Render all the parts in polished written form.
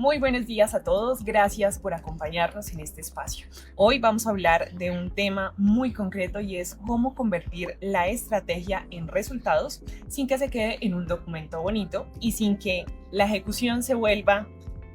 Muy buenos días a todos, gracias por acompañarnos en este espacio. Hoy vamos a hablar de un tema muy concreto y es cómo convertir la estrategia en resultados sin que se quede en un documento bonito y sin que la ejecución se vuelva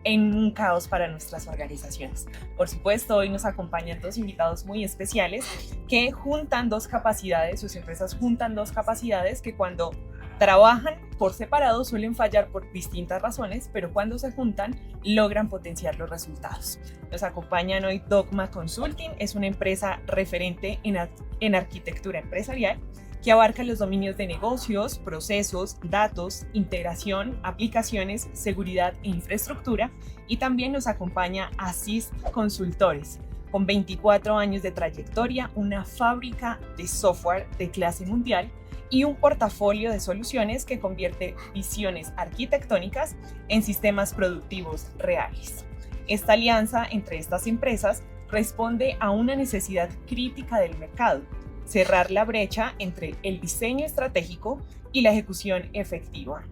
en un caos para nuestras organizaciones. Por supuesto, hoy nos acompañan dos invitados muy especiales que juntan dos capacidades, sus empresas juntan dos capacidades que cuando trabajan por separado suelen fallar por distintas razones, pero cuando se juntan logran potenciar los resultados. Nos acompañan hoy Dogma Consulting, es una empresa referente en arquitectura empresarial que abarca los dominios de negocios, procesos, datos, integración, aplicaciones, seguridad e infraestructura. Y también nos acompaña Assist Consultores, con 24 años de trayectoria, una fábrica de software de clase mundial y un portafolio de soluciones que convierte visiones arquitectónicas en sistemas productivos reales. Esta alianza entre estas empresas responde a una necesidad crítica del mercado: cerrar la brecha entre el diseño estratégico y la ejecución efectiva.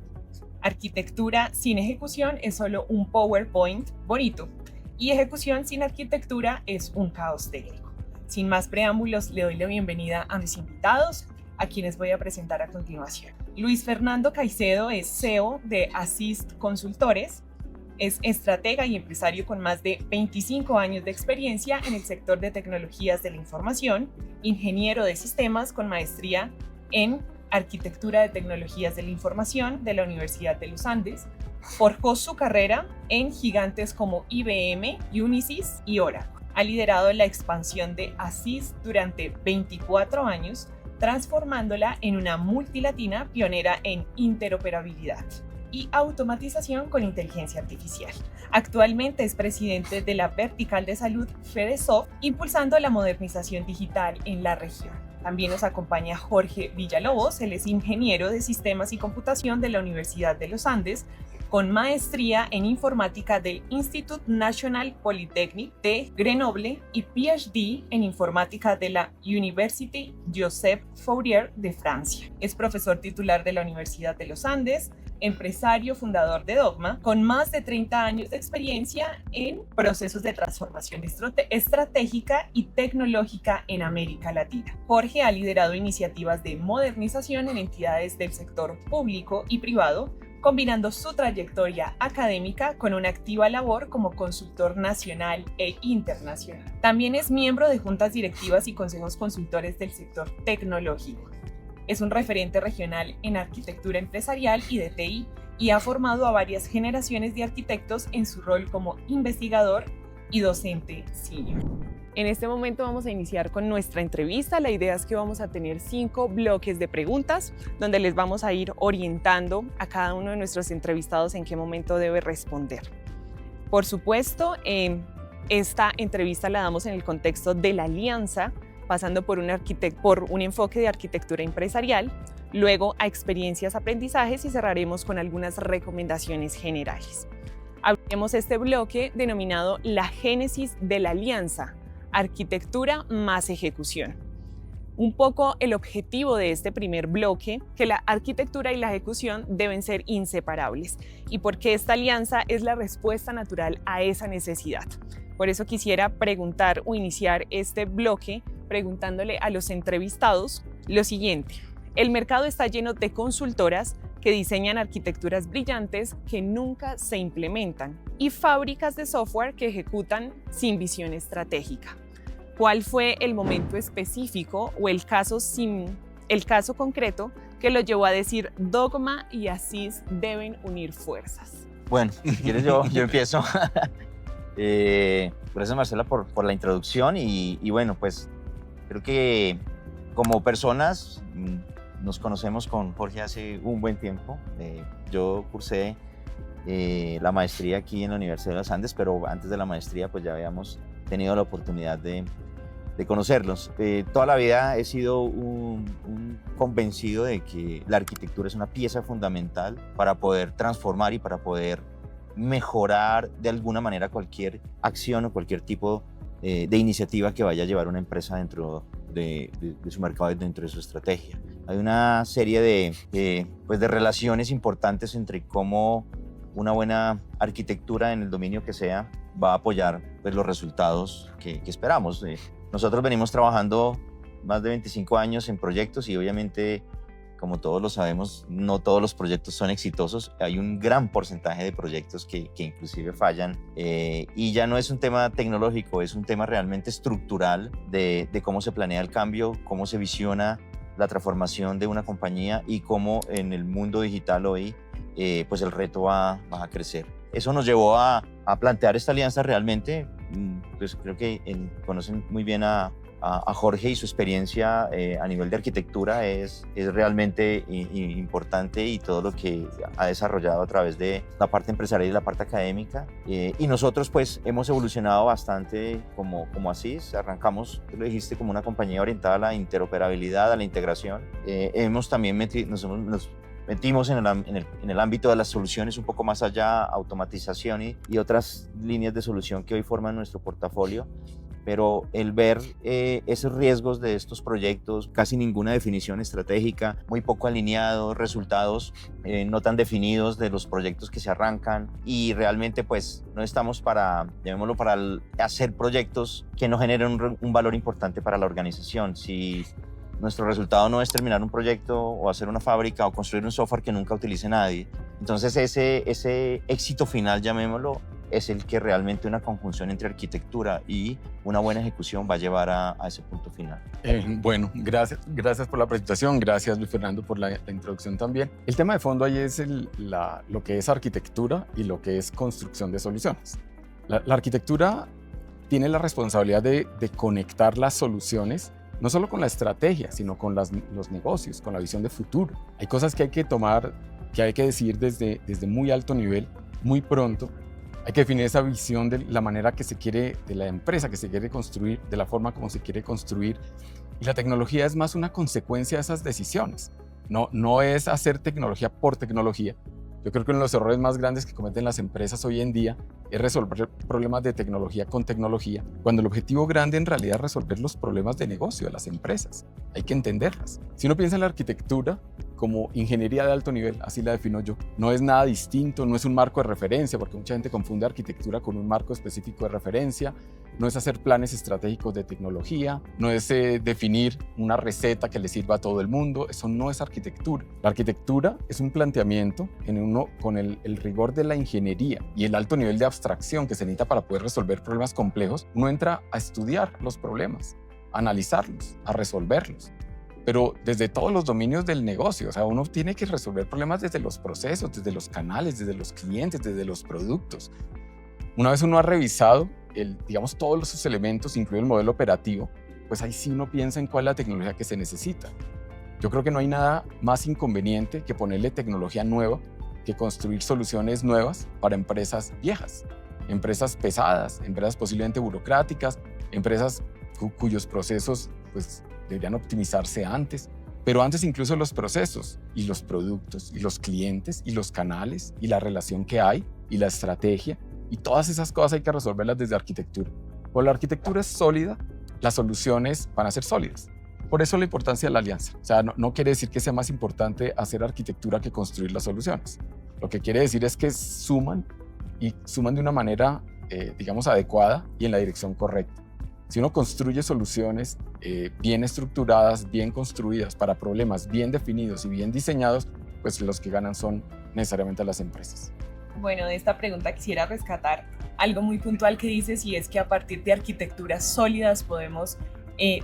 Arquitectura sin ejecución es solo un PowerPoint bonito y ejecución sin arquitectura es un caos técnico. Sin más preámbulos, le doy la bienvenida a mis invitados, a quienes voy a presentar a continuación. Luis Fernando Caicedo es CEO de Assist Consultores. Es estratega y empresario con más de 25 años de experiencia en el sector de tecnologías de la información, ingeniero de sistemas con maestría en arquitectura de tecnologías de la información de la Universidad de los Andes. Forjó su carrera en gigantes como IBM, Unisys y Oracle. Ha liderado la expansión de Assist durante 24 años, transformándola en una multilatina pionera en interoperabilidad y automatización con inteligencia artificial. Actualmente es presidente de la vertical de salud FedeSoft, impulsando la modernización digital en la región. También nos acompaña Jorge Villalobos, él es ingeniero de sistemas y computación de la Universidad de los Andes, con maestría en informática del Institut National Polytechnic de Grenoble y PhD en informática de la Université Joseph Fourier de Francia. Es profesor titular de la Universidad de los Andes, empresario fundador de Dogma, con más de 30 años de experiencia en procesos de transformación estratégica y tecnológica en América Latina. Jorge ha liderado iniciativas de modernización en entidades del sector público y privado, combinando su trayectoria académica con una activa labor como consultor nacional e internacional. También es miembro de juntas directivas y consejos consultores del sector tecnológico. Es un referente regional en arquitectura empresarial y de TI y ha formado a varias generaciones de arquitectos en su rol como investigador y docente senior. En este momento vamos a iniciar con nuestra entrevista. La idea es que vamos a tener 5 bloques de preguntas donde les vamos a ir orientando a cada uno de nuestros entrevistados en qué momento debe responder. Por supuesto, esta entrevista la damos en el contexto de la alianza, pasando por un enfoque de arquitectura empresarial, luego a experiencias, aprendizajes y cerraremos con algunas recomendaciones generales. Abriremos este bloque denominado la génesis de la alianza, arquitectura más ejecución. Un poco el objetivo de este primer bloque, que la arquitectura y la ejecución deben ser inseparables y porque esta alianza es la respuesta natural a esa necesidad. Por eso quisiera preguntar o iniciar este bloque preguntándole a los entrevistados lo siguiente: el mercado está lleno de consultoras que diseñan arquitecturas brillantes que nunca se implementan y fábricas de software que ejecutan sin visión estratégica. ¿Cuál fue el momento específico o el caso concreto que lo llevó a decir Dogma y Assist deben unir fuerzas? Bueno, si quieres yo empiezo. Gracias, Marcela, por la introducción y bueno, pues creo que como personas nos conocemos con Jorge hace un buen tiempo. Yo cursé la maestría aquí en la Universidad de los Andes, pero antes de la maestría pues ya habíamos tenido la oportunidad de conocerlos. Toda la vida he sido un convencido de que la arquitectura es una pieza fundamental para poder transformar y para poder mejorar de alguna manera cualquier acción o cualquier tipo de iniciativa que vaya a llevar una empresa dentro de su mercado y dentro de su estrategia. Hay una serie de relaciones importantes entre cómo una buena arquitectura en el dominio que sea va a apoyar pues, los resultados que esperamos. Nosotros venimos trabajando más de 25 años en proyectos y obviamente, como todos lo sabemos, no todos los proyectos son exitosos. Hay un gran porcentaje de proyectos que inclusive fallan y ya no es un tema tecnológico, es un tema realmente estructural de cómo se planea el cambio, cómo se visiona la transformación de una compañía y cómo en el mundo digital hoy pues el reto va a crecer. Eso nos llevó a plantear esta alianza realmente. Pues creo que conocen muy bien a Jorge y su experiencia a nivel de arquitectura es realmente importante y todo lo que ha desarrollado a través de la parte empresarial y la parte académica. Y nosotros pues hemos evolucionado bastante como Asís. Arrancamos, tú lo dijiste, como una compañía orientada a la interoperabilidad, a la integración. Hemos también nos metimos en el ámbito de las soluciones un poco más allá, automatización y otras líneas de solución que hoy forman nuestro portafolio. Pero el ver esos riesgos de estos proyectos, casi ninguna definición estratégica, muy poco alineado, resultados no tan definidos de los proyectos que se arrancan y realmente pues no estamos llamémoslo, para hacer proyectos que no generen un valor importante para la organización. Si nuestro resultado no es terminar un proyecto o hacer una fábrica o construir un software que nunca utilice nadie, entonces ese éxito final, llamémoslo, es el que realmente una conjunción entre arquitectura y una buena ejecución va a llevar a ese punto final. Bueno, gracias por la presentación, gracias Luis Fernando por la introducción también. El tema de fondo ahí es lo que es arquitectura y lo que es construcción de soluciones. La arquitectura tiene la responsabilidad de conectar las soluciones no solo con la estrategia, sino con los negocios, con la visión de futuro. Hay cosas que hay que tomar, que hay que decidir desde muy alto nivel, muy pronto. Hay que definir esa visión de la manera que se quiere, de la empresa que se quiere construir, de la forma como se quiere construir. Y la tecnología es más una consecuencia de esas decisiones. No es hacer tecnología por tecnología. Yo creo que uno de los errores más grandes que cometen las empresas hoy en día es resolver problemas de tecnología con tecnología, cuando el objetivo grande en realidad es resolver los problemas de negocio de las empresas. Hay que entenderlas. Si uno piensa en la arquitectura como ingeniería de alto nivel, así la defino yo, no es nada distinto, no es un marco de referencia, porque mucha gente confunde arquitectura con un marco específico de referencia, no es hacer planes estratégicos de tecnología, no es definir una receta que le sirva a todo el mundo, eso no es arquitectura. La arquitectura es un planteamiento con el rigor de la ingeniería y el alto nivel de abstracción que se necesita para poder resolver problemas complejos. Uno entra a estudiar los problemas, a analizarlos, a resolverlos, pero desde todos los dominios del negocio. O sea, uno tiene que resolver problemas desde los procesos, desde los canales, desde los clientes, desde los productos. Una vez uno ha revisado digamos, todos esos elementos, incluido el modelo operativo, pues ahí sí uno piensa en cuál es la tecnología que se necesita. Yo creo que no hay nada más inconveniente que ponerle tecnología nueva, que construir soluciones nuevas para empresas viejas, empresas pesadas, empresas posiblemente burocráticas, empresas cuyos procesos pues, deberían optimizarse antes. Pero antes incluso los procesos y los productos y los clientes y los canales y la relación que hay y la estrategia y todas esas cosas hay que resolverlas desde arquitectura. Cuando la arquitectura es sólida, las soluciones van a ser sólidas. Por eso la importancia de la alianza. O sea, no quiere decir que sea más importante hacer arquitectura que construir las soluciones. Lo que quiere decir es que suman y suman de una manera, digamos, adecuada y en la dirección correcta. Si uno construye soluciones bien estructuradas, bien construidas para problemas bien definidos y bien diseñados, pues los que ganan son necesariamente las empresas. Bueno, de esta pregunta quisiera rescatar algo muy puntual que dices, y es que a partir de arquitecturas sólidas podemos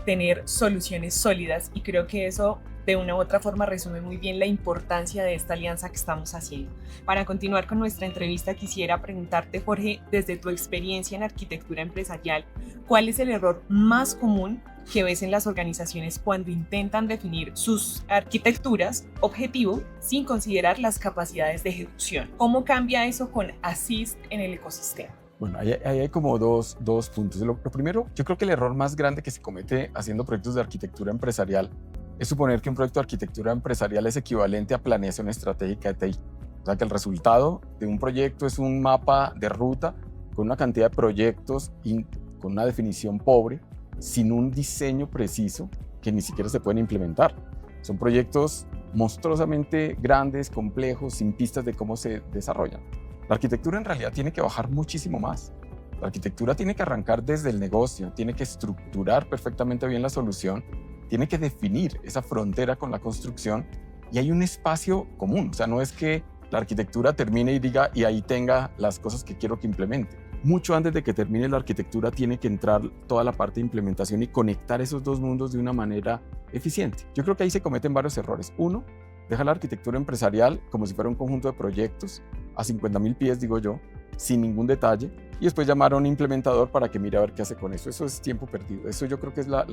tener soluciones sólidas, y creo que eso de una u otra forma resume muy bien la importancia de esta alianza que estamos haciendo. Para continuar con nuestra entrevista, quisiera preguntarte, Jorge, desde tu experiencia en arquitectura empresarial, ¿cuál es el error más común que ves en las organizaciones cuando intentan definir sus arquitecturas objetivo sin considerar las capacidades de ejecución? ¿Cómo cambia eso con Asís en el ecosistema? Bueno, ahí hay como dos puntos. Lo primero, yo creo que el error más grande que se comete haciendo proyectos de arquitectura empresarial es suponer que un proyecto de arquitectura empresarial es equivalente a planeación estratégica de TI. O sea, que el resultado de un proyecto es un mapa de ruta con una cantidad de proyectos y con una definición pobre, sin un diseño preciso que ni siquiera se pueden implementar. Son proyectos monstruosamente grandes, complejos, sin pistas de cómo se desarrollan. La arquitectura en realidad tiene que bajar muchísimo más. La arquitectura tiene que arrancar desde el negocio, tiene que estructurar perfectamente bien la solución, tiene que definir esa frontera con la construcción y hay un espacio común. O sea, no es que la arquitectura termine y diga y ahí tenga las cosas que quiero que implemente. Mucho antes de que termine la arquitectura tiene que entrar toda la parte de implementación y conectar esos dos mundos de una manera eficiente. Yo creo que ahí se cometen varios errores. Uno, deja la arquitectura empresarial como si fuera un conjunto de proyectos a 50.000 pies, digo yo, sin ningún detalle, y después llamar a un implementador para que mire a ver qué hace con eso. Eso es tiempo perdido. Eso yo creo que es la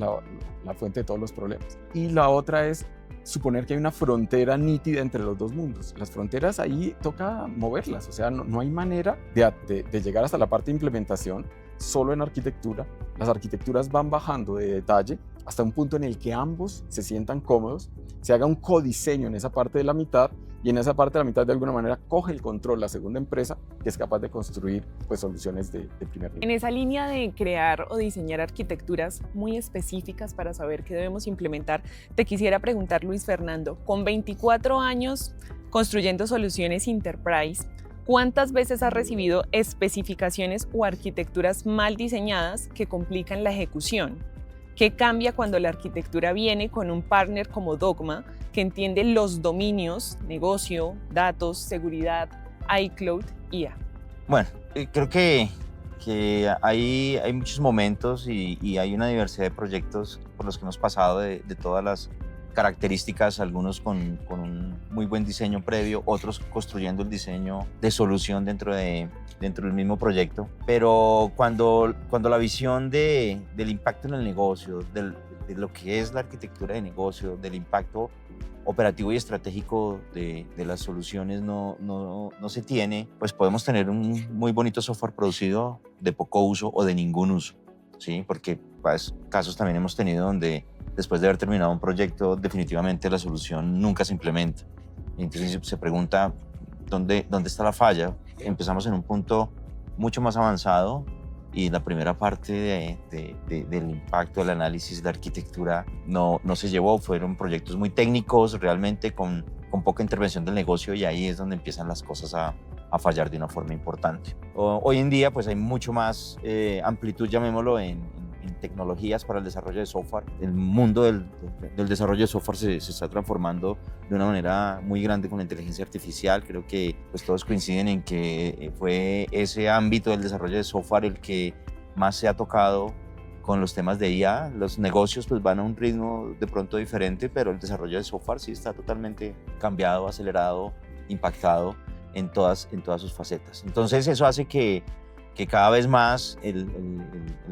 fuente de todos los problemas. Y la otra es suponer que hay una frontera nítida entre los dos mundos. Las fronteras ahí toca moverlas, o sea, no hay manera de llegar hasta la parte de implementación solo en arquitectura. Las arquitecturas van bajando de detalle hasta un punto en el que ambos se sientan cómodos, se haga un codiseño en esa parte de la mitad y en esa parte de la mitad de alguna manera coge el control la segunda empresa que es capaz de construir pues, soluciones de primer nivel. En esa línea de crear o diseñar arquitecturas muy específicas para saber qué debemos implementar, te quisiera preguntar, Luis Fernando, con 24 años construyendo soluciones Enterprise, ¿cuántas veces has recibido especificaciones o arquitecturas mal diseñadas que complican la ejecución? ¿Qué cambia cuando la arquitectura viene con un partner como Dogma que entiende los dominios, negocio, datos, seguridad, iCloud, IA? Bueno, creo que hay muchos momentos y hay una diversidad de proyectos por los que hemos pasado de todas las características, algunos con un muy buen diseño previo, otros construyendo el diseño de solución dentro del mismo proyecto. Pero cuando la visión del impacto en el negocio, de lo que es la arquitectura de negocio, del impacto operativo y estratégico de las soluciones no se tiene, pues podemos tener un muy bonito software producido de poco uso o de ningún uso, ¿sí? Porque pues, casos también hemos tenido donde después de haber terminado un proyecto, definitivamente la solución nunca se implementa. Y entonces se pregunta, ¿dónde está la falla? Empezamos en un punto mucho más avanzado y la primera parte del impacto, del análisis de la arquitectura no se llevó. Fueron proyectos muy técnicos, realmente con poca intervención del negocio y ahí es donde empiezan las cosas a fallar de una forma importante. Hoy en día pues hay mucho más amplitud, llamémoslo, en tecnologías para el desarrollo de software. El mundo del desarrollo de software se está transformando de una manera muy grande con la inteligencia artificial. Creo que pues, todos coinciden en que fue ese ámbito del desarrollo de software el que más se ha tocado con los temas de IA. Los negocios pues, van a un ritmo de pronto diferente, pero el desarrollo de software sí está totalmente cambiado, acelerado, impactado en todas sus facetas. Entonces eso hace que cada vez más el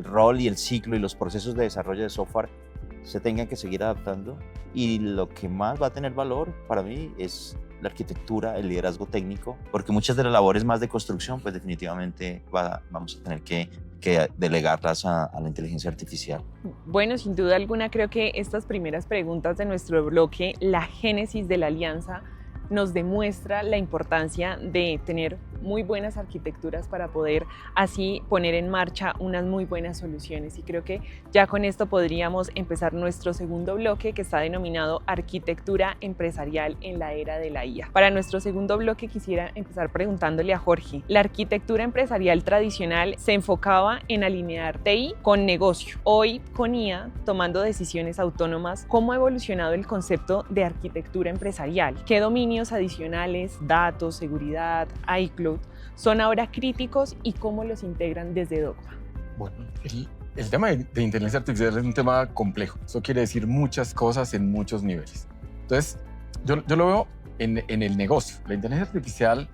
rol y el ciclo y los procesos de desarrollo de software se tengan que seguir adaptando y lo que más va a tener valor para mí es la arquitectura, el liderazgo técnico, porque muchas de las labores más de construcción pues definitivamente vamos a tener que delegarlas a la inteligencia artificial. Bueno, sin duda alguna creo que estas primeras preguntas de nuestro bloque, la génesis de la alianza, nos demuestra la importancia de tener muy buenas arquitecturas para poder así poner en marcha unas muy buenas soluciones. Y creo que ya con esto podríamos empezar nuestro segundo bloque que está denominado Arquitectura Empresarial en la Era de la IA. Para nuestro segundo bloque quisiera empezar preguntándole a Jorge. La arquitectura empresarial tradicional se enfocaba en alinear TI con negocio. Hoy con IA, tomando decisiones autónomas, ¿cómo ha evolucionado el concepto de arquitectura empresarial? ¿Qué dominios adicionales, datos, seguridad, iCloud, son ahora críticos y cómo los integran desde Dogma? Bueno, el tema de inteligencia artificial es un tema complejo. Eso quiere decir muchas cosas en muchos niveles. Entonces, yo lo veo en el negocio. La inteligencia artificial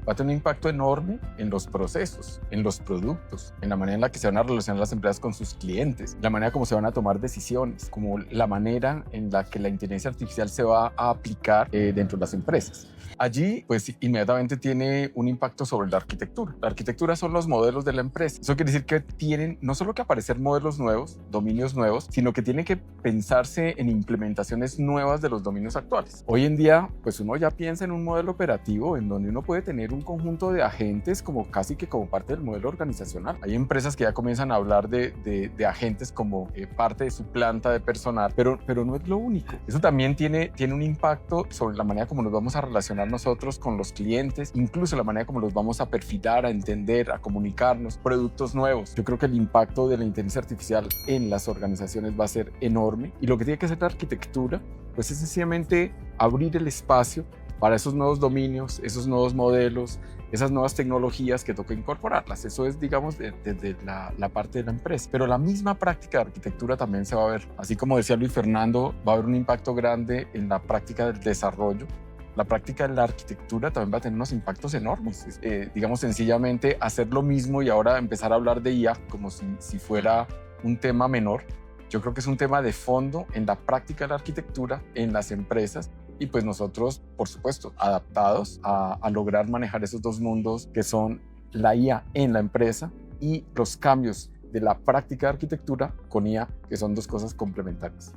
va a tener un impacto enorme en los procesos, en los productos, en la manera en la que se van a relacionar las empresas con sus clientes, la manera como se van a tomar decisiones, como la manera en la que la inteligencia artificial se va a aplicar dentro de las empresas. Allí, pues, inmediatamente tiene un impacto sobre la arquitectura. La arquitectura son los modelos de la empresa. Eso quiere decir que tienen no solo que aparecer modelos nuevos, dominios nuevos, sino que tienen que pensarse en implementaciones nuevas de los dominios actuales. Hoy en día, pues, uno ya piensa en un modelo operativo en donde uno puede tener un conjunto de agentes como casi que como parte del modelo organizacional. Hay empresas que ya comienzan a hablar de agentes como parte de su planta de personal, pero no es lo único. Eso también tiene un impacto sobre la manera como nos vamos a relacionar nosotros con los clientes, incluso la manera como los vamos a perfilar, a entender, a comunicarnos, productos nuevos. Yo creo que el impacto de la inteligencia artificial en las organizaciones va a ser enorme, y lo que tiene que hacer la arquitectura pues es sencillamente abrir el espacio para esos nuevos dominios, esos nuevos modelos, esas nuevas tecnologías que toca incorporarlas. Eso es, digamos, desde la parte de la empresa. Pero la misma práctica de arquitectura también se va a ver. Así como decía Luis Fernando, va a haber un impacto grande en la práctica del desarrollo. La práctica de la arquitectura también va a tener unos impactos enormes. Digamos, sencillamente hacer lo mismo y ahora empezar a hablar de IA como si fuera un tema menor. Yo creo que es un tema de fondo en la práctica de la arquitectura en las empresas, y pues nosotros, por supuesto, adaptados a lograr manejar esos dos mundos que son la IA en la empresa y los cambios de la práctica de arquitectura con IA, que son dos cosas complementarias.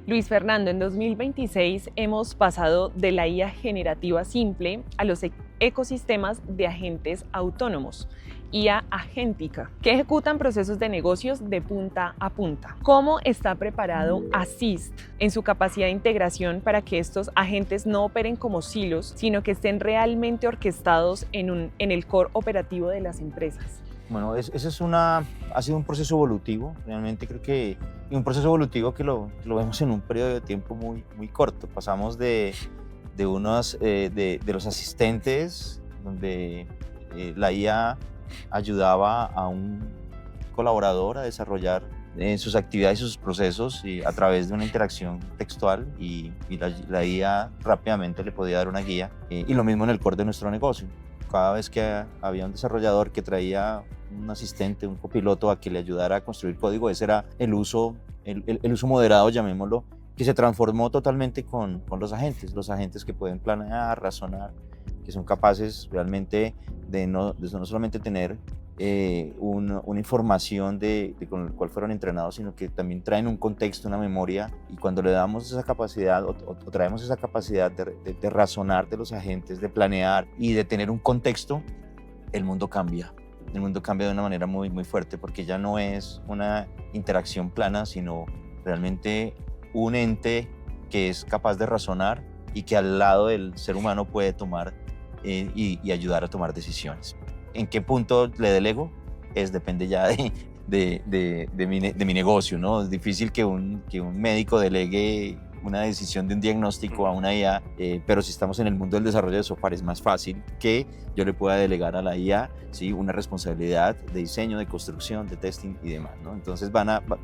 Luis Fernando, en 2026 hemos pasado de la IA generativa simple a los ecosistemas de agentes autónomos, IA agéntica, que ejecutan procesos de negocios de punta a punta. ¿Cómo está preparado Assist en su capacidad de integración para que estos agentes no operen como silos, sino que estén realmente orquestados en el core operativo de las empresas? Bueno, ese ha sido un proceso evolutivo, realmente creo que, y un proceso evolutivo que lo vemos en un periodo de tiempo muy corto. Pasamos de los asistentes, donde la IA ayudaba a un colaborador a desarrollar sus actividades y sus procesos a través de una interacción textual, y la IA rápidamente le podía dar una guía, y lo mismo en el core de nuestro negocio. Cada vez que había un desarrollador que traía un asistente, un copiloto a que le ayudara a construir código, ese era el uso moderado, llamémoslo, que se transformó totalmente con los agentes que pueden planear, razonar, que son capaces realmente de no solamente tener una información con la cual fueron entrenados, sino que también traen un contexto, una memoria, y cuando le damos esa capacidad o traemos esa capacidad de razonar de los agentes, de planear y de tener un contexto, el mundo cambia. El mundo cambia de una manera muy fuerte, porque ya no es una interacción plana, sino realmente un ente que es capaz de razonar y que al lado del ser humano puede tomar y ayudar a tomar decisiones. ¿En qué punto le delego? Depende ya de mi negocio, ¿no? Es difícil que un médico delegue una decisión de un diagnóstico a una IA, pero si estamos en el mundo del desarrollo de software es más fácil que yo le pueda delegar a la IA, ¿sí?, una responsabilidad de diseño, de construcción, de testing y demás, ¿no? Entonces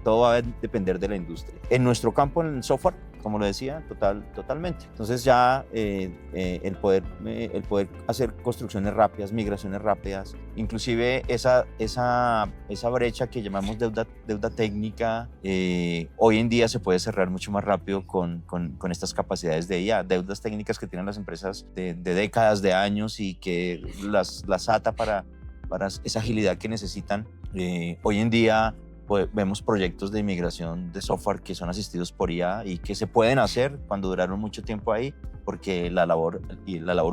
todo va a depender de la industria. En nuestro campo, en el software, como lo decía, totalmente. Entonces ya el poder hacer construcciones rápidas, migraciones rápidas, inclusive esa brecha que llamamos deuda técnica, hoy en día se puede cerrar mucho más rápido con estas capacidades de IA, deudas técnicas que tienen las empresas de décadas, de años, y que las ata para esa agilidad que necesitan. Hoy en día vemos proyectos de migración de software que son asistidos por IA y que se pueden hacer cuando duraron mucho tiempo ahí, porque la labor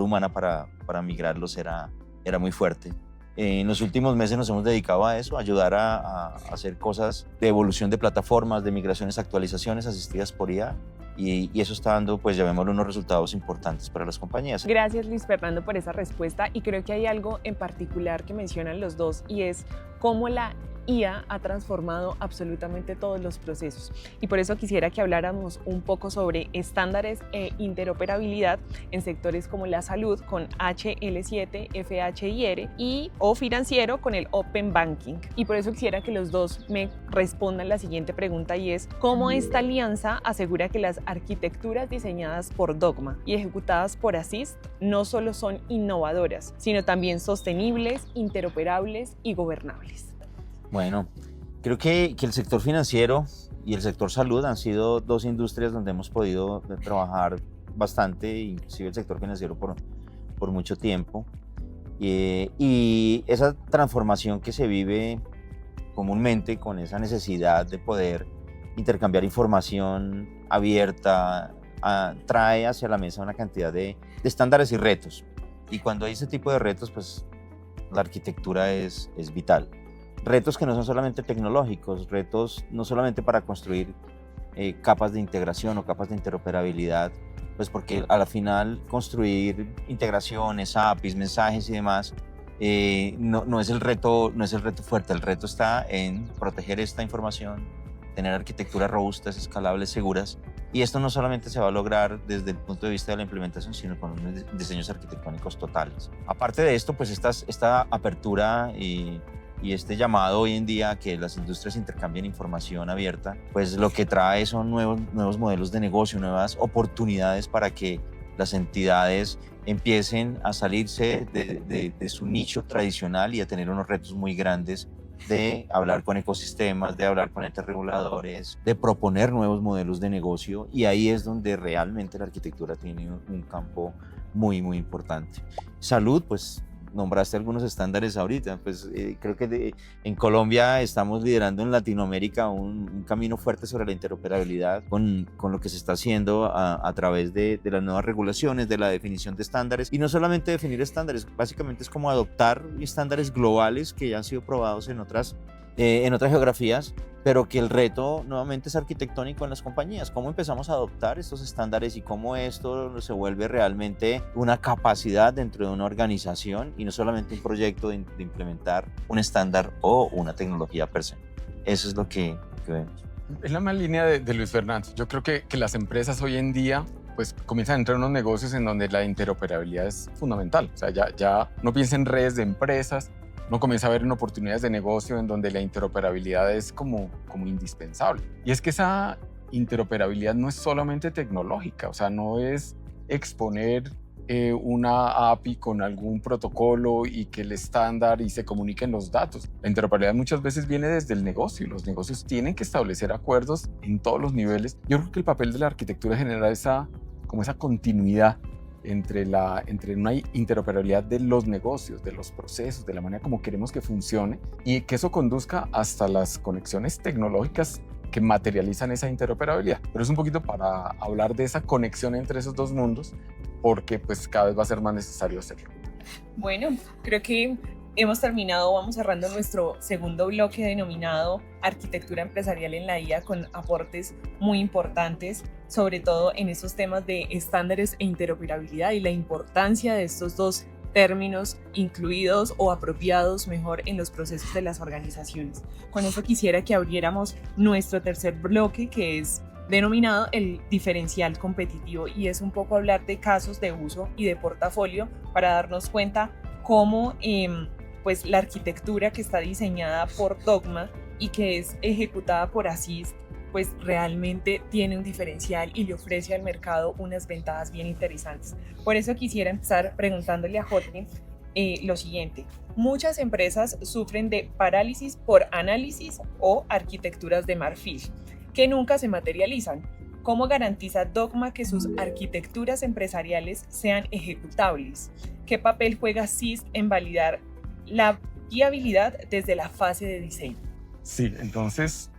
humana para migrarlos era muy fuerte. En los últimos meses nos hemos dedicado a eso, a ayudar a hacer cosas de evolución de plataformas, de migraciones, actualizaciones asistidas por IA, y eso está dando, pues llamémoslo, unos resultados importantes para las compañías. Gracias, Luis Fernando, por esa respuesta, y creo que hay algo en particular que mencionan los dos, y es cómo la IA ha transformado absolutamente todos los procesos, y por eso quisiera que habláramos un poco sobre estándares e interoperabilidad en sectores como la salud con HL7, FHIR, o financiero con el Open Banking. Y por eso quisiera que los dos me respondan la siguiente pregunta, y es ¿cómo esta alianza asegura que las arquitecturas diseñadas por Dogma y ejecutadas por Assist no solo son innovadoras, sino también sostenibles, interoperables y gobernables? Bueno, creo que el sector financiero y el sector salud han sido dos industrias donde hemos podido trabajar bastante, inclusive el sector financiero por mucho tiempo. Y esa transformación que se vive comúnmente con esa necesidad de poder intercambiar información abierta trae hacia la mesa una cantidad de estándares y retos. Y cuando hay ese tipo de retos, pues la arquitectura es vital. Retos que no son solamente tecnológicos, retos no solamente para construir capas de integración o capas de interoperabilidad, pues porque a la final construir integraciones, APIs, mensajes y demás, no es el reto fuerte. El reto está en proteger esta información, tener arquitecturas robustas, escalables, seguras. Y esto no solamente se va a lograr desde el punto de vista de la implementación, sino con unos diseños arquitectónicos totales. Aparte de esto, pues esta apertura y este llamado hoy en día a que las industrias intercambien información abierta, pues lo que trae son nuevos modelos de negocio, nuevas oportunidades para que las entidades empiecen a salirse de su nicho tradicional y a tener unos retos muy grandes de hablar con ecosistemas, de hablar con entes reguladores, de proponer nuevos modelos de negocio, y ahí es donde realmente la arquitectura tiene un campo muy, muy importante. Salud, pues nombraste algunos estándares ahorita, pues creo que en Colombia estamos liderando en Latinoamérica un camino fuerte sobre la interoperabilidad con lo que se está haciendo a través de las nuevas regulaciones, de la definición de estándares, y no solamente definir estándares, básicamente es como adoptar estándares globales que ya han sido probados en otras geografías, pero que el reto nuevamente es arquitectónico en las compañías. ¿Cómo empezamos a adoptar estos estándares y cómo esto se vuelve realmente una capacidad dentro de una organización y no solamente un proyecto de implementar un estándar o una tecnología per se? Eso es lo que vemos. Es la misma línea de Luis Fernando. Yo creo que las empresas hoy en día pues comienzan a entrar en unos negocios en donde la interoperabilidad es fundamental. O sea, ya no piensa en redes de empresas, no comienza a ver en oportunidades de negocio en donde la interoperabilidad es como indispensable. Y es que esa interoperabilidad no es solamente tecnológica, o sea, no es exponer una API con algún protocolo y que el estándar y se comuniquen los datos. La interoperabilidad muchas veces viene desde el negocio y los negocios tienen que establecer acuerdos en todos los niveles. Yo creo que el papel de la arquitectura es generar esa continuidad entre una interoperabilidad de los negocios, de los procesos, de la manera como queremos que funcione, y que eso conduzca hasta las conexiones tecnológicas que materializan esa interoperabilidad. Pero es un poquito para hablar de esa conexión entre esos dos mundos, porque pues cada vez va a ser más necesario hacerlo. Bueno, creo que hemos terminado, vamos cerrando nuestro segundo bloque denominado Arquitectura Empresarial en la IA, con aportes muy importantes, sobre todo en estos temas de estándares e interoperabilidad y la importancia de estos dos términos incluidos o apropiados mejor en los procesos de las organizaciones. Con eso quisiera que abriéramos nuestro tercer bloque, que es denominado el diferencial competitivo, y es un poco hablar de casos de uso y de portafolio para darnos cuenta cómo pues la arquitectura que está diseñada por Dogma y que es ejecutada por Assist, pues realmente tiene un diferencial y le ofrece al mercado unas ventajas bien interesantes. Por eso quisiera empezar preguntándole a Jorge lo siguiente. Muchas empresas sufren de parálisis por análisis o arquitecturas de marfil que nunca se materializan. ¿Cómo garantiza Dogma que sus arquitecturas empresariales sean ejecutables? ¿Qué papel juega Assist en validar la viabilidad desde la fase de diseño? Sí, entonces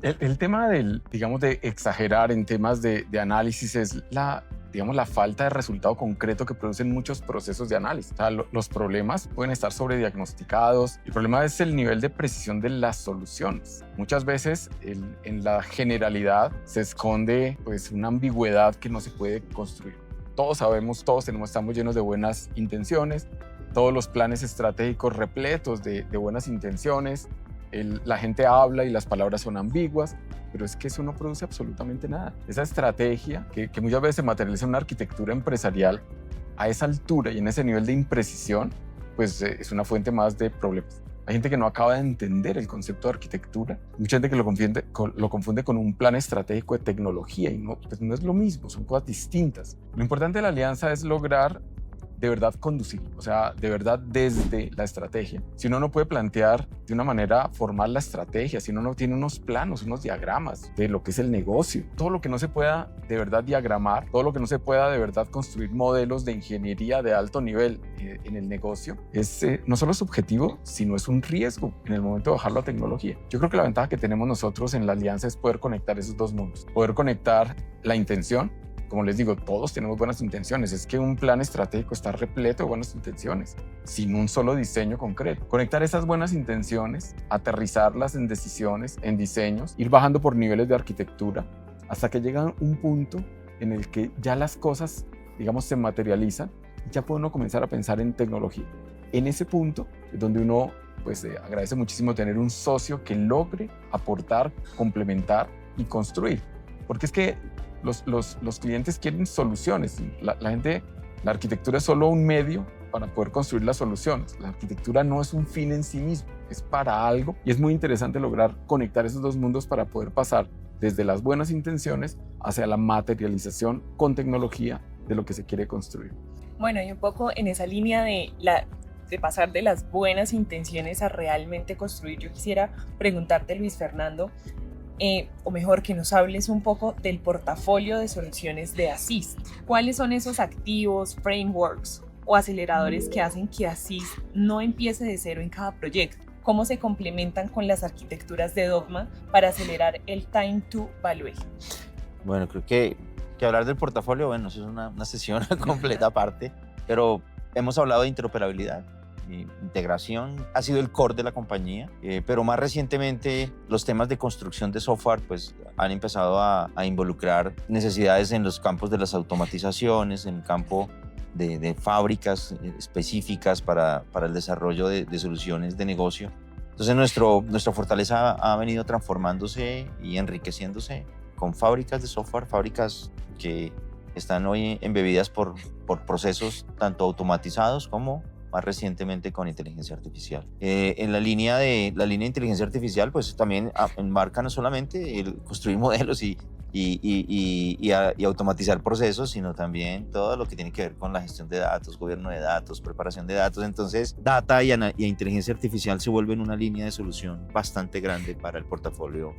el tema de exagerar en temas de análisis es la falta de resultado concreto que producen muchos procesos de análisis. O sea, los problemas pueden estar sobrediagnosticados. El problema es el nivel de precisión de las soluciones. Muchas veces en la generalidad se esconde pues una ambigüedad que no se puede construir. Todos sabemos, estamos llenos de buenas intenciones, todos los planes estratégicos repletos de buenas intenciones. La gente habla y las palabras son ambiguas, pero es que eso no produce absolutamente nada. Esa estrategia que muchas veces se materializa en una arquitectura empresarial a esa altura y en ese nivel de imprecisión, pues es una fuente más de problemas. Hay gente que no acaba de entender el concepto de arquitectura, mucha gente que lo confunde con un plan estratégico de tecnología, y pues no es lo mismo, son cosas distintas. Lo importante de la alianza es lograr de verdad conducir, o sea, de verdad desde la estrategia. Si uno no puede plantear de una manera formal la estrategia, si uno no tiene unos planos, unos diagramas de lo que es el negocio, todo lo que no se pueda de verdad diagramar, todo lo que no se pueda de verdad construir modelos de ingeniería de alto nivel en el negocio, no solo es subjetivo, sino es un riesgo en el momento de bajarlo a tecnología. Yo creo que la ventaja que tenemos nosotros en la alianza es poder conectar esos dos mundos, poder conectar la intención como les digo, todos tenemos buenas intenciones. Es que un plan estratégico está repleto de buenas intenciones, sin un solo diseño concreto. Conectar esas buenas intenciones, aterrizarlas en decisiones, en diseños, ir bajando por niveles de arquitectura, hasta que llega un punto en el que ya las cosas, digamos, se materializan y ya puede uno comenzar a pensar en tecnología. En ese punto es donde uno agradece muchísimo tener un socio que logre aportar, complementar y construir. Porque es que los clientes quieren soluciones. La arquitectura es solo un medio para poder construir las soluciones. La arquitectura no es un fin en sí mismo, es para algo. Y es muy interesante lograr conectar esos dos mundos para poder pasar desde las buenas intenciones hacia la materialización con tecnología de lo que se quiere construir. Bueno, y un poco en esa línea de pasar de las buenas intenciones a realmente construir, yo quisiera preguntarte, Luis Fernando, o mejor que nos hables un poco del portafolio de soluciones de Assist. ¿Cuáles son esos activos, frameworks o aceleradores que hacen que Assist no empiece de cero en cada proyecto? ¿Cómo se complementan con las arquitecturas de Dogma para acelerar el time to value? Bueno, creo que hablar del portafolio, bueno, eso es una sesión completa aparte, pero hemos hablado de interoperabilidad. Integración ha sido el core de la compañía, pero más recientemente los temas de construcción de software pues, han empezado a involucrar necesidades en los campos de las automatizaciones, en el campo de fábricas específicas para el desarrollo de soluciones de negocio. Entonces nuestra fortaleza ha venido transformándose y enriqueciéndose con fábricas de software, fábricas que están hoy embebidas por procesos tanto automatizados como más recientemente con inteligencia artificial. En la línea de inteligencia artificial, pues también enmarca no solamente el construir modelos y automatizar procesos, sino también todo lo que tiene que ver con la gestión de datos, gobierno de datos, preparación de datos. Entonces, data y inteligencia artificial se vuelven una línea de solución bastante grande para el portafolio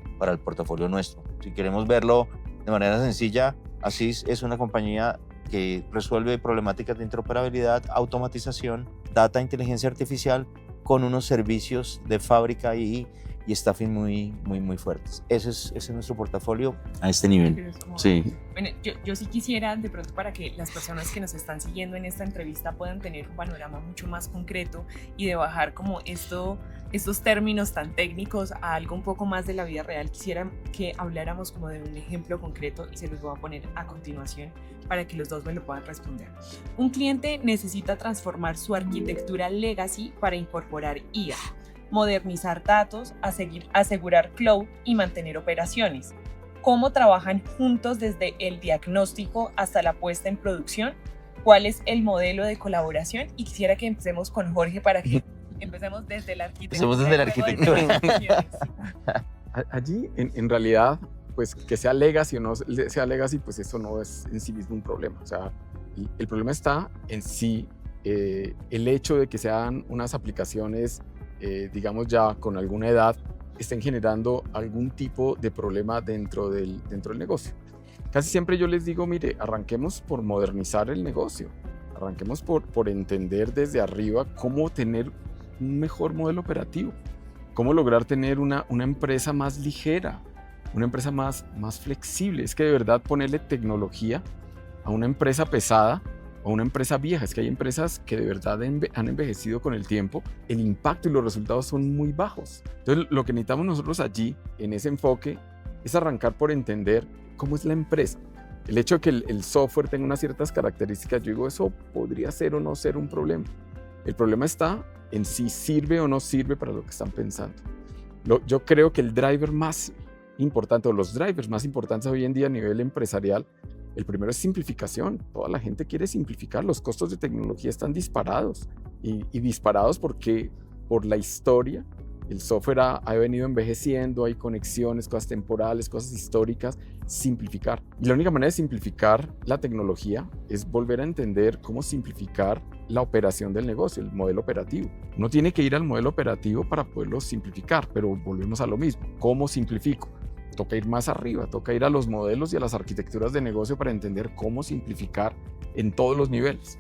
nuestro. Si queremos verlo de manera sencilla, Assist es una compañía que resuelve problemáticas de interoperabilidad, automatización, data, inteligencia artificial con unos servicios de fábrica y staffing muy fuertes. Ese es nuestro portafolio a este nivel. Sí. Bueno, yo sí quisiera, de pronto, para que las personas que nos están siguiendo en esta entrevista puedan tener un panorama mucho más concreto y de bajar como estos términos tan técnicos a algo un poco más de la vida real, quisiera que habláramos como de un ejemplo concreto y se los voy a poner a continuación para que los dos me lo puedan responder. Un cliente necesita transformar su arquitectura legacy para incorporar IA, modernizar datos, asegurar cloud y mantener operaciones. ¿Cómo trabajan juntos desde el diagnóstico hasta la puesta en producción? ¿Cuál es el modelo de colaboración? Y quisiera que empecemos con Jorge para que empecemos desde la arquitectura. Allí, en realidad, pues que sea legacy o no sea legacy, pues eso no es en sí mismo un problema. O sea, el problema está en sí, el hecho de que sean unas aplicaciones digamos ya con alguna edad, estén generando algún tipo de problema dentro del negocio. Casi siempre yo les digo, mire, arranquemos por modernizar el negocio, arranquemos por entender desde arriba cómo tener un mejor modelo operativo, cómo lograr tener una empresa más ligera, una empresa más flexible. Es que de verdad ponerle tecnología a una empresa pesada o una empresa vieja, es que hay empresas que de verdad han envejecido con el tiempo, el impacto y los resultados son muy bajos. Entonces lo que necesitamos nosotros allí, en ese enfoque, es arrancar por entender cómo es la empresa. El hecho de que el software tenga unas ciertas características, yo digo, eso podría ser o no ser un problema. El problema está en si sirve o no sirve para lo que están pensando. Yo creo que el driver más importante, o los drivers más importantes hoy en día a nivel empresarial, el primero es simplificación. Toda la gente quiere simplificar. Los costos de tecnología están disparados y disparados porque por la historia el software ha venido envejeciendo, hay conexiones, cosas temporales, cosas históricas. Simplificar. Y la única manera de simplificar la tecnología es volver a entender cómo simplificar la operación del negocio, el modelo operativo. Uno tiene que ir al modelo operativo para poderlo simplificar, pero volvemos a lo mismo. ¿Cómo simplifico? Toca ir más arriba, toca ir a los modelos y a las arquitecturas de negocio para entender cómo simplificar en todos los niveles.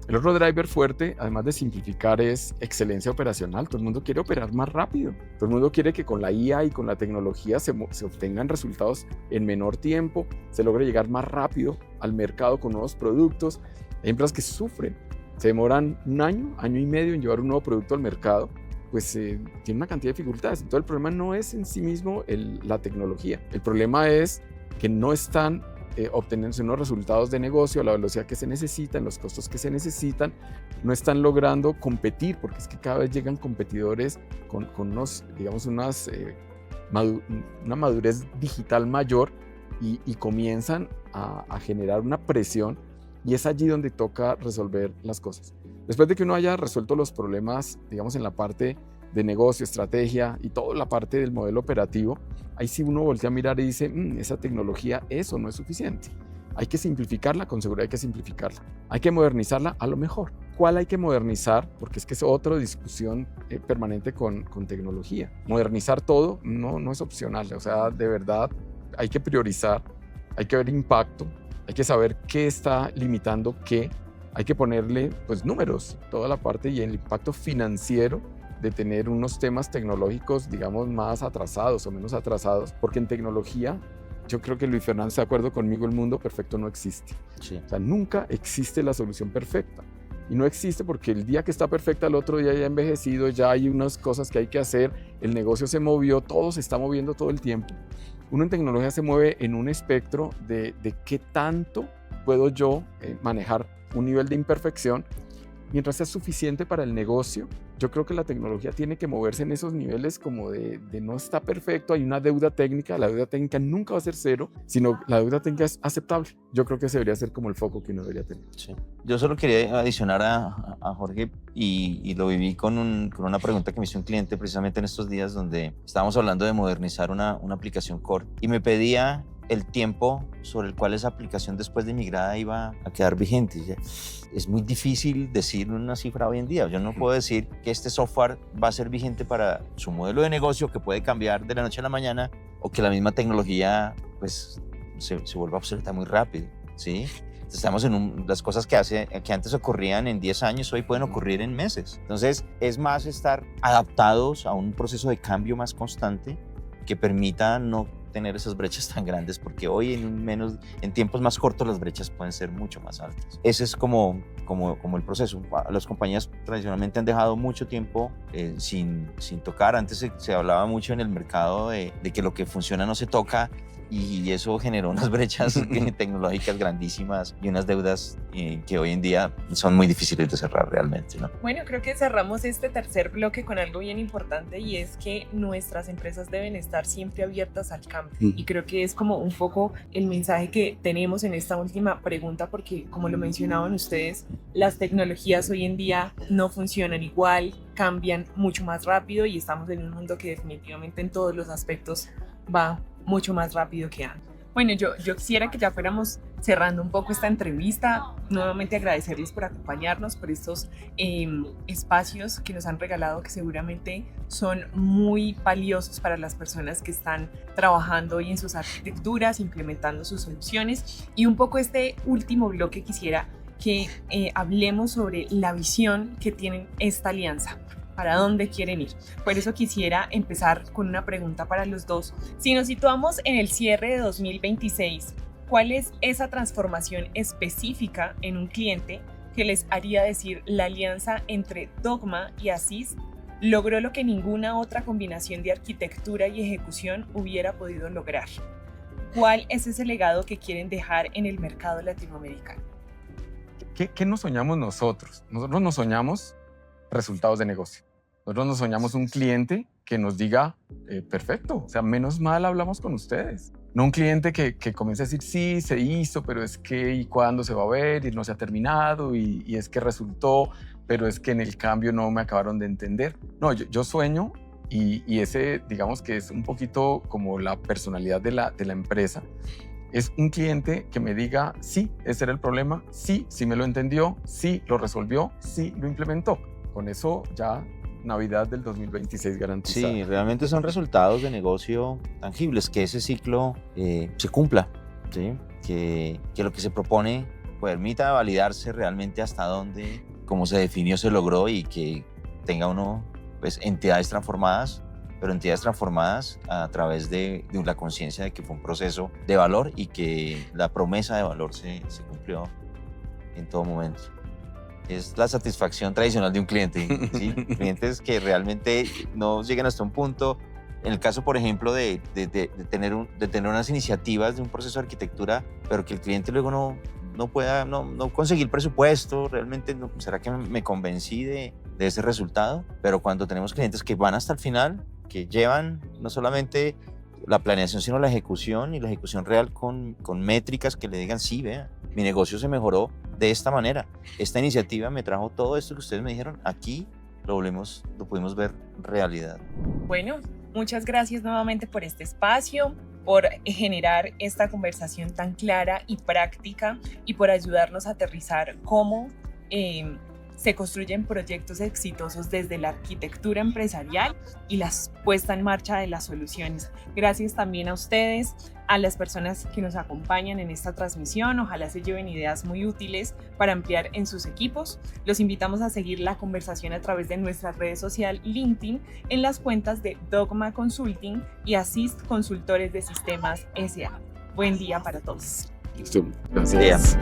El otro driver fuerte, además de simplificar, es excelencia operacional. Todo el mundo quiere operar más rápido. Todo el mundo quiere que con la IA y con la tecnología se obtengan resultados en menor tiempo, se logre llegar más rápido al mercado con nuevos productos. Hay empresas que sufren, se demoran un año, año y medio en llevar un nuevo producto al mercado, pues tiene una cantidad de dificultades. Entonces el problema no es en sí mismo la tecnología. El problema es que no están obteniendo unos resultados de negocio a la velocidad que se necesitan, los costos que se necesitan, no están logrando competir, porque es que cada vez llegan competidores con unos, digamos, una madurez digital mayor y comienzan a generar una presión, y es allí donde toca resolver las cosas. Después de que uno haya resuelto los problemas, digamos, en la parte de negocio, estrategia y toda la parte del modelo operativo, ahí sí uno voltea a mirar y dice, esa tecnología es o no es suficiente. Hay que simplificarla, con seguridad hay que simplificarla. Hay que modernizarla a lo mejor. ¿Cuál hay que modernizar? Porque es que es otra discusión permanente con tecnología. Modernizar todo no es opcional, o sea, de verdad hay que priorizar, hay que ver impacto, hay que saber qué está limitando qué, hay que ponerle pues números, toda la parte y el impacto financiero de tener unos temas tecnológicos, digamos, más atrasados o menos atrasados, porque en tecnología, yo creo que Luis Fernando está de acuerdo conmigo, el mundo perfecto no existe. Sí. O sea, nunca existe la solución perfecta. Y no existe porque el día que está perfecta, el otro día ya ha envejecido, ya hay unas cosas que hay que hacer, el negocio se movió, todo se está moviendo todo el tiempo. Uno en tecnología se mueve en un espectro de qué tanto puedo yo manejar un nivel de imperfección. Mientras sea suficiente para el negocio, yo creo que la tecnología tiene que moverse en esos niveles como de no está perfecto, hay una deuda técnica, la deuda técnica nunca va a ser cero, sino la deuda técnica es aceptable. Yo creo que ese debería ser como el foco que uno debería tener. Sí. Yo solo quería adicionar a Jorge y lo viví con una pregunta que me hizo un cliente precisamente en estos días donde estábamos hablando de modernizar una aplicación core y me pedía el tiempo sobre el cual esa aplicación después de migrada iba a quedar vigente. Es muy difícil decir una cifra hoy en día. Yo no puedo decir que este software va a ser vigente para su modelo de negocio, que puede cambiar de la noche a la mañana, o que la misma tecnología pues, se vuelva obsoleta muy rápido, ¿sí? Estamos en las cosas que antes ocurrían en 10 años, hoy pueden ocurrir en meses. Entonces, es más estar adaptados a un proceso de cambio más constante que permita no tener esas brechas tan grandes, porque hoy en tiempos más cortos las brechas pueden ser mucho más altas. Ese es como el proceso. Las compañías tradicionalmente han dejado mucho tiempo sin tocar. Antes se hablaba mucho en el mercado de que lo que funciona no se toca, y eso generó unas brechas tecnológicas grandísimas y unas deudas que hoy en día son muy difíciles de cerrar realmente, ¿no? Bueno, creo que cerramos este tercer bloque con algo bien importante, y es que nuestras empresas deben estar siempre abiertas al cambio. Y creo que es como un poco el mensaje que tenemos en esta última pregunta, porque como lo mencionaban ustedes, las tecnologías hoy en día no funcionan igual, cambian mucho más rápido, y estamos en un mundo que definitivamente en todos los aspectos va mucho más rápido que antes. Bueno, yo quisiera que ya fuéramos cerrando un poco esta entrevista. Nuevamente agradecerles por acompañarnos, por estos espacios que nos han regalado, que seguramente son muy valiosos para las personas que están trabajando hoy en sus arquitecturas, implementando sus soluciones. Y un poco este último bloque quisiera que hablemos sobre la visión que tienen esta alianza. ¿Para dónde quieren ir? Por eso quisiera empezar con una pregunta para los dos. Si nos situamos en el cierre de 2026, ¿cuál es esa transformación específica en un cliente que les haría decir la alianza entre Dogma y Asís logró lo que ninguna otra combinación de arquitectura y ejecución hubiera podido lograr? ¿Cuál es ese legado que quieren dejar en el mercado latinoamericano? ¿Qué nos soñamos nosotros? Nosotros nos soñamos resultados de negocio. Nosotros nos soñamos un cliente que nos diga, perfecto, o sea, menos mal hablamos con ustedes. No un cliente que comience a decir, sí, se hizo, pero es que, ¿y cuándo se va a ver? Y no se ha terminado, y es que resultó, pero es que en el cambio no me acabaron de entender. No, yo sueño, y ese, digamos que es un poquito como la personalidad de la empresa. Es un cliente que me diga, sí, ese era el problema, sí me lo entendió, sí lo resolvió, sí lo implementó. Con eso ya Navidad del 2026 garantizada. Sí, realmente son resultados de negocio tangibles, que ese ciclo se cumpla, ¿sí? Que lo que se propone permita validarse realmente hasta dónde, como se definió, se logró, y que tenga uno pues entidades transformadas, pero entidades transformadas a través de la conciencia de que fue un proceso de valor y que la promesa de valor se cumplió en todo momento. Es la satisfacción tradicional de un cliente, ¿sí? Clientes que realmente no llegan hasta un punto. En el caso, por ejemplo, de tener unas iniciativas de un proceso de arquitectura, pero que el cliente luego no pueda conseguir presupuesto, realmente no, ¿será que me convencí de ese resultado? Pero cuando tenemos clientes que van hasta el final, que llevan no solamente la planeación, sino la ejecución, y la ejecución real con métricas que le digan, sí, vea, mi negocio se mejoró de esta manera, esta iniciativa me trajo todo esto que ustedes me dijeron, aquí lo pudimos ver realidad. Bueno, muchas gracias nuevamente por este espacio, por generar esta conversación tan clara y práctica y por ayudarnos a aterrizar cómo se construyen proyectos exitosos desde la arquitectura empresarial y la puesta en marcha de las soluciones. Gracias también a ustedes, a las personas que nos acompañan en esta transmisión. Ojalá se lleven ideas muy útiles para ampliar en sus equipos. Los invitamos a seguir la conversación a través de nuestra red social LinkedIn en las cuentas de Dogma Consulting y Assist Consultores de Sistemas S.A. Buen día para todos. Listo. Gracias.